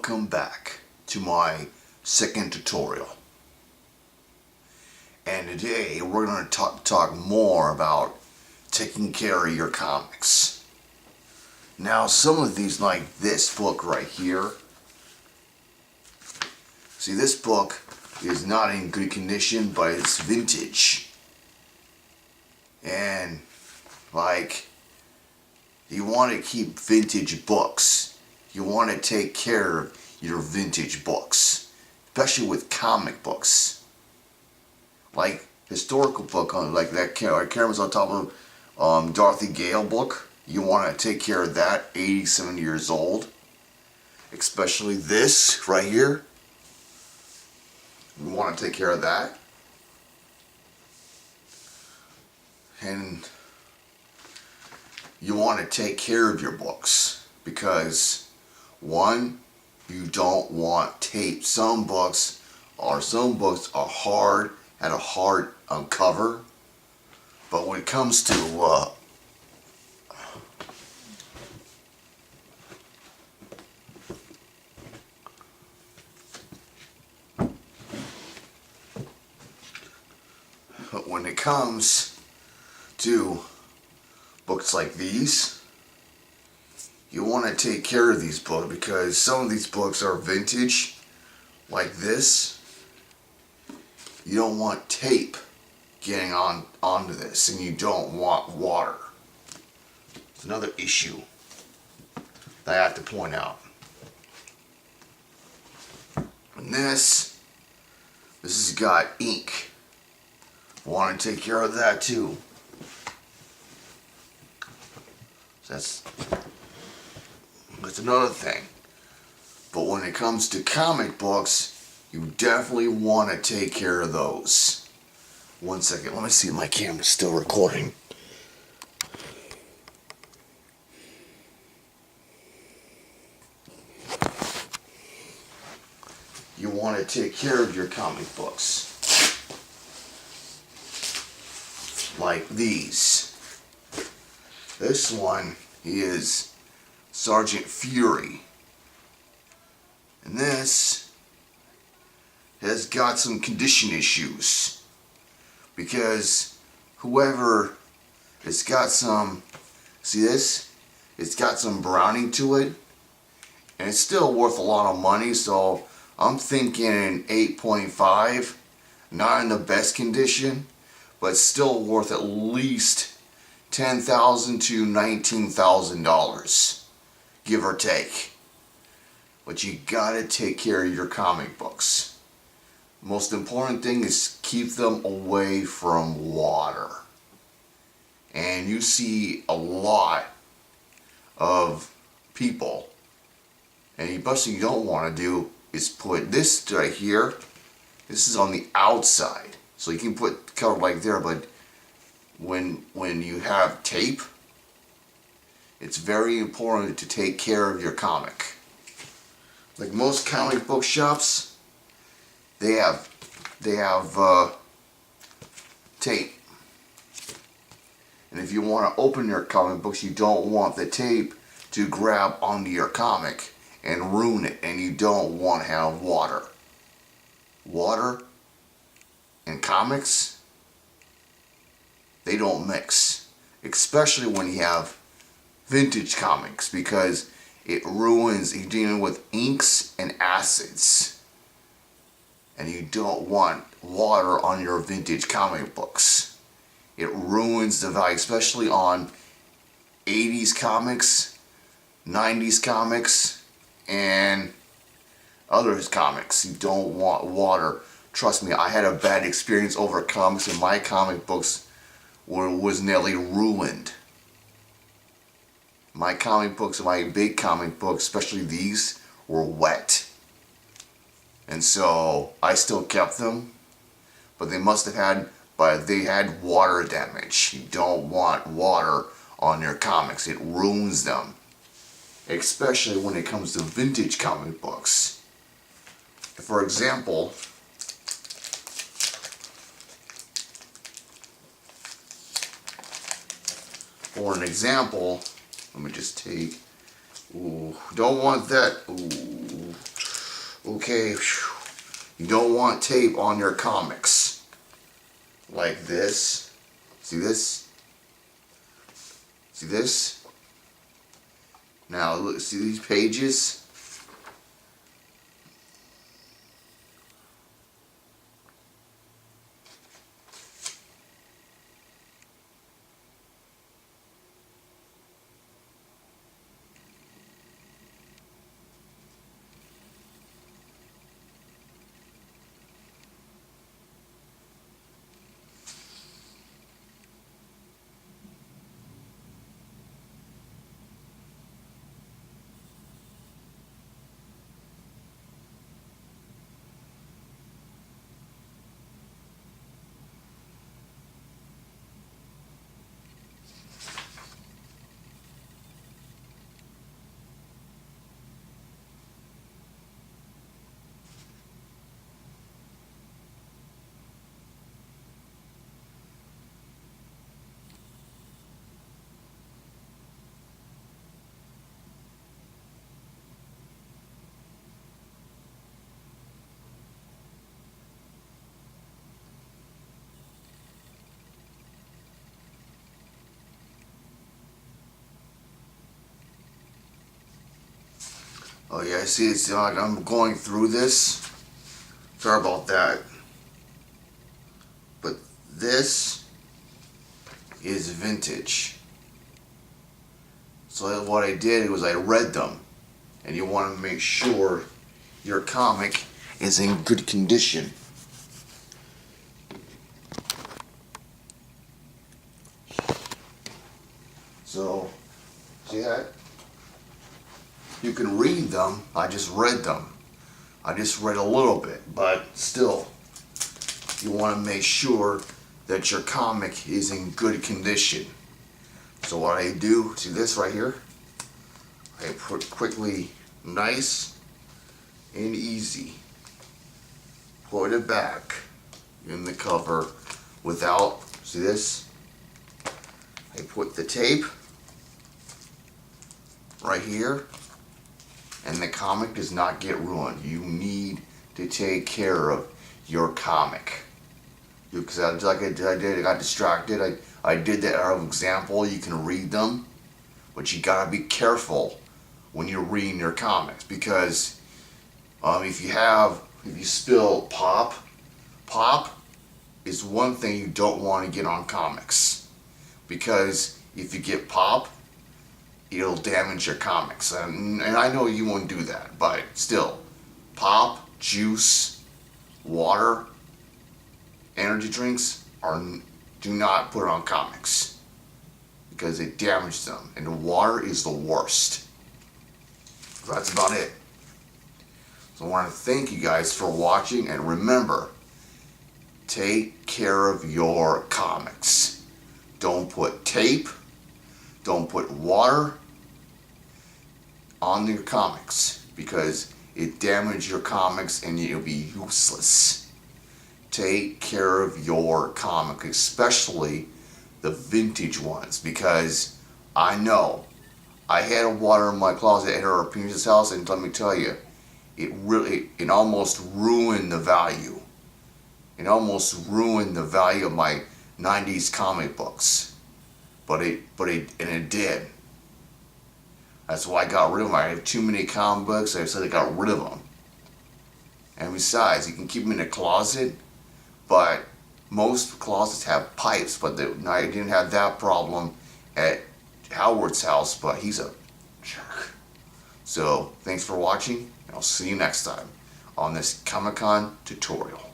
Welcome back to my second tutorial. And today we're going to talk more about taking care of your comics. Now some of these, like this book right here. See, this book is not in good condition, but it's vintage. And like, you want to keep vintage books. You want to take care of your vintage books, especially with comic books. Like historical book, like that camera's on top of Dorothy Gale book. You want to take care of that, 87 years old. Especially this right here. You want to take care of that. And you want to take care of your books because, one, you don't want tape. Some books are hard, had a hard cover, but when it comes to books like these, you want to take care of these books because some of these books are vintage, like this. You don't want tape getting onto this, and you don't want water. It's another issue that I have to point out. And this has got ink. Want to take care of that too. That's another thing. But when it comes to comic books, you definitely want to take care of those. One second, let me see if my camera's still recording. You want to take care of your comic books. Like these. This one is Sergeant Fury. And this has got some condition issues. Because whoever, it's got some, see this? It's got some browning to it. And it's still worth a lot of money, so I'm thinking 8.5. Not in the best condition, but still worth at least $10,000 to $19,000, give or take. But you gotta take care of your comic books. Most important thing is keep them away from water. And you see a lot of people, and the best thing you don't want to do is put this right here. This is on the outside, so you can put cover like there, but when you have tape, it's very important to take care of your comic. Like most comic book shops, they have tape. And if you want to open your comic books, you don't want the tape to grab onto your comic and ruin it, and you don't want to have water. Water and comics, they don't mix, especially when you have vintage comics, because it ruins. You're dealing with inks and acids, and you don't want water on your vintage comic books. It ruins the value, especially on 80s comics, 90s comics, and other comics. You don't want water. Trust me, I had a bad experience over comics, and my comic books was nearly ruined. My comic books, my big comic books, especially these, were wet. And so I still kept them, but they had water damage. You don't want water on your comics. It ruins them. Especially when it comes to vintage comic books. For example, let me just take, ooh, don't want that, ooh, Okay, you don't want tape on your comics. Like this. See this? See this? Now look, see these pages? Oh yeah, I see it's like I'm going through this. Sorry about that. But this is vintage. So what I did was I read them. And you want to make sure your comic is in good condition. So, see that? You can read them. I just read them. I just read a little bit, but still, you want to make sure that your comic is in good condition. So what I do, see this right here? I put quickly, nice and easy, put it back in the cover without, see this? I put the tape right here, and the comic does not get ruined. You need to take care of your comic. Because I got distracted. I did that out of example. You can read them, but you gotta be careful when you're reading your comics, because if you spill pop is one thing you don't want to get on comics, because if you get pop, it'll damage your comics, and I know you won't do that, but still, pop, juice, water, energy drinks do not put on comics, because it damages them, and the water is the worst. So that's about it. So I want to thank you guys for watching, and remember, take care of your comics. Don't put tape, don't put water on your comics, because it damages your comics and it'll be useless. Take care of your comic, especially the vintage ones, because I know I had a water in my closet at our parents' house, and let me tell you, it almost ruined the value. It almost ruined the value of my 90s comic books. But it did. That's why I got rid of them. I have too many comic books, so I said I got rid of them. And besides, you can keep them in a closet, but most closets have pipes, but I didn't have that problem at Howard's house, but he's a jerk. So, thanks for watching, and I'll see you next time on this Comic-Con tutorial.